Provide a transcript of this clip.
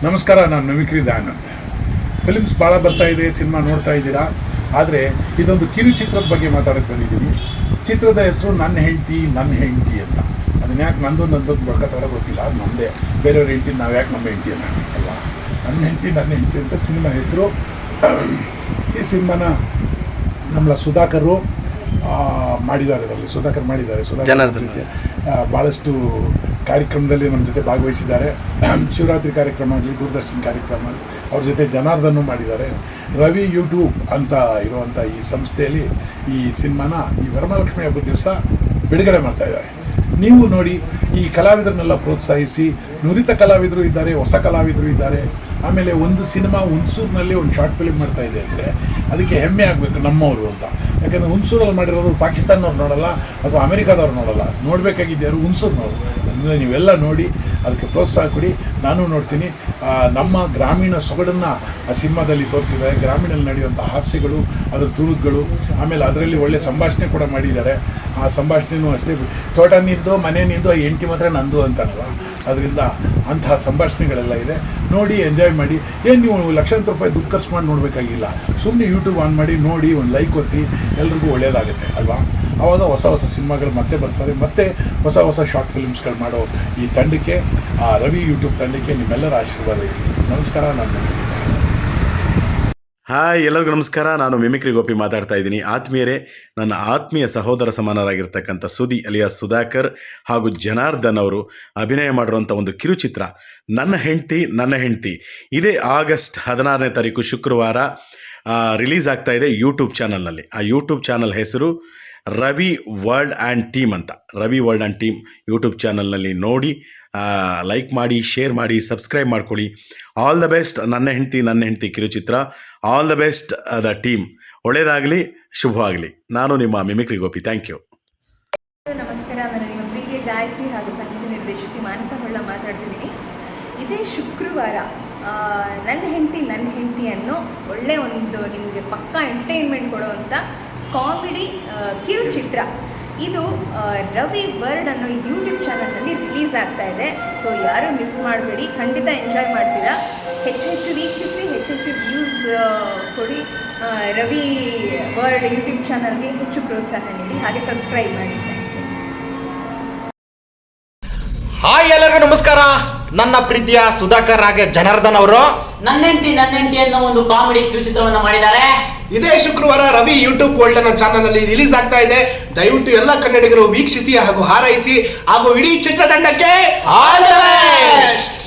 ನಮಸ್ಕಾರ, ನಾನು mimicry Dayanand. Films ಭಾಳ ಬರ್ತಾ ಇದೆ, ಸಿನಿಮಾ ನೋಡ್ತಾ ಇದ್ದೀರಾ. ಆದರೆ ಇದೊಂದು ಕಿರುಚಿತ್ರದ ಬಗ್ಗೆ ಮಾತಾಡೋಕ್ಕೆ ಬಂದಿದ್ದೀನಿ. ಚಿತ್ರದ ಹೆಸರು ನನ್ನ ಹೆಂಡತಿ ಅಂತ. ಅದನ್ನ ಯಾಕೆ ನಂದೊಂದು ಬರ್ಕತ್ತವರ ಗೊತ್ತಿಲ್ಲ, ಅದು ನಮ್ಮದೇ. ಬೇರೆಯವ್ರ ಹೆಂಡ್ತಿ ನಾವು ಯಾಕೆ ನಮ್ಮ ಹೆಂಡ್ತಿ ಅಲ್ವಾ? ನನ್ನ ಹೆಂಡ್ತಿ ಅಂತ ಸಿನಿಮಾ ಹೆಸರು. ಈ ಸಿನಿಮಾನ ನಮ್ಮ ಸುಧಾಕರ್ ಮಾಡಿದ್ದಾರೆ. ಅದರಲ್ಲಿ ಸುಧಾಕರ್ ಭಾಳಷ್ಟು ಕಾರ್ಯಕ್ರಮದಲ್ಲಿ ನಮ್ಮ ಜೊತೆ ಭಾಗವಹಿಸಿದ್ದಾರೆ. ಶಿವರಾತ್ರಿ ಕಾರ್ಯಕ್ರಮ ಆಗಲಿ, ದೂರದರ್ಶನ ಕಾರ್ಯಕ್ರಮ ಆಗಲಿ, ಅವ್ರ ಜೊತೆ ಜನಾರ್ದನ್ನು ಮಾಡಿದ್ದಾರೆ. ರವಿ ಯೂಟ್ಯೂಬ್ ಅಂತ ಇರುವಂಥ ಈ ಸಂಸ್ಥೆಯಲ್ಲಿ ಈ ಸಿನಿಮಾನ ಈ ವರಮಹಾಲಕ್ಷ್ಮಿ ಹಬ್ಬದ ದಿವಸ ಬಿಡುಗಡೆ ಮಾಡ್ತಾಯಿದ್ದಾರೆ. ನೀವು ನೋಡಿ, ಈ ಕಲಾವಿದರನ್ನೆಲ್ಲ ಪ್ರೋತ್ಸಾಹಿಸಿ. ನುರಿತ ಕಲಾವಿದರು ಇದ್ದಾರೆ, ಹೊಸ ಕಲಾವಿದರು ಇದ್ದಾರೆ. ಆಮೇಲೆ ಒಂದು ಸಿನಿಮಾ ಹುಣಸೂರಿನಲ್ಲಿ ಒಂದು ಶಾರ್ಟ್ ಫಿಲ್ಮ್ ಮಾಡ್ತಾ ಇದೆ ಅಂದರೆ ಅದಕ್ಕೆ ಹೆಮ್ಮೆ ಆಗಬೇಕು ನಮ್ಮವರು ಅಂತ. ಯಾಕೆಂದರೆ ಹುಣಸೂರಲ್ಲಿ ಮಾಡಿರೋದು ಪಾಕಿಸ್ತಾನವ್ರು ನೋಡಲ್ಲ ಅಥವಾ ಅಮೆರಿಕಾದವ್ರು ನೋಡಲ್ಲ. ನೋಡಬೇಕಾಗಿದ್ದರು ಹುಣಸೂರಿನವರು. ಅಂದರೆ ನೀವೆಲ್ಲ ನೋಡಿ ಅದಕ್ಕೆ ಪ್ರೋತ್ಸಾಹ ಕೊಡಿ. ನಾನು ನೋಡ್ತೀನಿ. ನಮ್ಮ ಗ್ರಾಮೀಣ ಸೊಗಡನ್ನು ಆ ಸಿನಿಮಾದಲ್ಲಿ ತೋರಿಸಿದ್ದಾರೆ. ಗ್ರಾಮೀಣಲ್ಲಿ ನಡೆಯುವಂಥ ಹಾಸ್ಯಗಳು, ಅದರ ತುಣುಕುಗಳು, ಆಮೇಲೆ ಅದರಲ್ಲಿ ಒಳ್ಳೆ ಸಂಭಾಷಣೆ ಕೂಡ ಮಾಡಿದ್ದಾರೆ. ಆ ಸಂಭಾಷಣೆಯೂ ಅಷ್ಟೇ, ತೋಟ ನಿಂದು ಮನೆ ನಿಂದು ಹೆಂಡತಿ ಮಾತ್ರ ನಂದು ಅಂತಾರಲ್ಲ, ಅದರಿಂದ ಅಂತಹ ಸಂಭಾಷಣೆಗಳೆಲ್ಲ ಇದೆ. ನೋಡಿ, ಎಂಜಾಯ್ ಮಾಡಿ. ಏನು ನೀವು ಲಕ್ಷಾಂತರ ರೂಪಾಯಿ ದುಡ್ಡು ಖರ್ಚು ಮಾಡಿ ನೋಡಬೇಕಾಗಿಲ್ಲ. ಸುಮ್ಮನೆ ಯೂಟ್ಯೂಬ್ ಆನ್ ಮಾಡಿ ನೋಡಿ, ಒಂದು ಲೈಕ್ ಒತ್ತಿ, ಎಲ್ರಿಗೂ ಒಳ್ಳೆಯದಾಗುತ್ತೆ ಅಲ್ವಾ? ಆವಾಗ ಹೊಸ ಸಿನಿಮಾಗಳು ಮತ್ತೆ ಬರ್ತಾರೆ. ಮತ್ತೆ ಹೊಸ ಶಾರ್ಟ್ ಫಿಲ್ಮ್ಸ್ಗಳು ಮಾಡೋ ಈ ತಂಡಕ್ಕೆ, ಆ ರವಿ ಯೂಟ್ಯೂಬ್ ತಂಡಕ್ಕೆ ನಿಮ್ಮೆಲ್ಲರ ಆಶೀರ್ವಾದ ಇರಲಿ. ನಮಸ್ಕಾರ. ನಾನು ಹಾಯ್, ಎಲ್ಲರಿಗೂ ನಮಸ್ಕಾರ. ನಾನು ಮಿಮಿಕ್ರಿ ಗೋಪಿ ಮಾತಾಡ್ತಾ ಇದ್ದೀನಿ. ಆತ್ಮೀಯರೇ, ನನ್ನ ಆತ್ಮೀಯ ಸಹೋದರ ಸಮಾನರಾಗಿರ್ತಕ್ಕಂಥ ಸುದಿ ಅಲಿಯಾಸ್ ಸುಧಾಕರ್ ಹಾಗೂ ಜನಾರ್ದನ್ ಅವರು ಅಭಿನಯ ಮಾಡಿರುವಂಥ ಒಂದು ಕಿರುಚಿತ್ರ ನನ್ನ ಹೆಂಡತಿ ಇದೇ ಆಗಸ್ಟ್ 16ನೇ ತಾರೀಕು ಶುಕ್ರವಾರ ರಿಲೀಸ್ ಆಗ್ತಾ ಇದೆ ಯೂಟ್ಯೂಬ್ ಚಾನಲ್ನಲ್ಲಿ. ಆ ಯೂಟ್ಯೂಬ್ ಚಾನಲ್ ಹೆಸರು ರವಿ ವರ್ಲ್ಡ್ ಆ್ಯಂಡ್ ಟೀಮ್ ಅಂತ. Ravi world and team YouTube ಚಾನಲ್ನಲ್ಲಿ ನೋಡಿ, ಲೈಕ್ ಮಾಡಿ, ಶೇರ್ ಮಾಡಿ, ಸಬ್ಸ್ಕ್ರೈಬ್ ಮಾಡ್ಕೊಳ್ಳಿ. All the best. ನನ್ನ ಹೆಂಡತಿ ಕಿರುಚಿತ್ರ. All the best the team. ಒಳ್ಳೆಯದಾಗಲಿ, ಶುಭವಾಗಲಿ. ನಾನು ನಿಮ್ಮ ಮಿಮಿಕ್ರಿ ಗೋಪಿ. Thank you. ನಮಸ್ಕಾರ. ನಾನು ನಿಮ್ಮ ಪ್ರೀತಿಯ ಗಾಯಕಿ ಹಾಗೂ ಸಂಗೀತ ನಿರ್ದೇಶಕಿ ಮಾನಸ ಹೊಳ್ಳ ಮಾತಾಡ್ತಿದ್ದೀನಿ. ಇದೇ ಶುಕ್ರವಾರ ನನ್ನ ಹೆಂಡತಿ ಅನ್ನೋ ಒಳ್ಳೆಯ ಒಂದು ನಿಮಗೆ ಪಕ್ಕಾ ಎಂಟರ್ಟೈನ್ಮೆಂಟ್ ಕೊಡುವಂಥ ಕಾಮಿಡಿ ಕಿರುಚಿತ್ರ ಇದು ರವಿ ವರ್ಲ್ಡ್ ಅನ್ನೋ ಯೂಟ್ಯೂಬ್ ಚಾನಲ್ನಲ್ಲಿ ರಿಲೀಸ್ ಆಗ್ತಾ ಇದೆ. ಸೊ ಯಾರೂ ಮಿಸ್ ಮಾಡಬೇಡಿ, ಖಂಡಿತ ಎಂಜಾಯ್ ಮಾಡ್ತೀರಾ. ಹೆಚ್ಚು ವೀಕ್ಷಿಸಿ, ಹೆಚ್ಚು ವ್ಯೂಸ್ ಕೊಡಿ. ರವಿ ವರ್ಲ್ಡ್ ಯೂಟ್ಯೂಬ್ ಚಾನಲ್ಗೆ ಹೆಚ್ಚು ಪ್ರೋತ್ಸಾಹ ನೀಡಿ, ಹಾಗೆ ಸಬ್ಸ್ಕ್ರೈಬ್ ಮಾಡಿ. ಹಾಯ್, ಎಲ್ಲರಿಗೂ ನಮಸ್ಕಾರ. ನನ್ನ ಪ್ರೀತಿಯ ಸುಧಾಕರ್ ಹಾಗೆ ಜನಾರ್ದನ್ ಅವರು ನನ್ನ ಹೆಂಡತಿ ಅನ್ನೋ ಒಂದು ಕಾಮಿಡಿ ಕಿರುಚಿತ್ರವನ್ನು ಮಾಡಿದ್ದಾರೆ. ಇದೇ ಶುಕ್ರವಾರ ರವಿ ಯೂಟ್ಯೂಬ್ ವರ್ಲ್ಡ್ ಅನ್ನೋ ಚಾನಲ್ ಅಲ್ಲಿ ರಿಲೀಸ್ ಆಗ್ತಾ ಇದೆ. ದಯವಿಟ್ಟು ಎಲ್ಲ ಕನ್ನಡಿಗರು ವೀಕ್ಷಿಸಿ ಹಾಗೂ ಹಾರೈಸಿ, ಹಾಗೂ ಇಡೀ ಚಿತ್ರತಂಡಕ್ಕೆ ಆಲ್ ದಿ ಬೆಸ್ಟ್.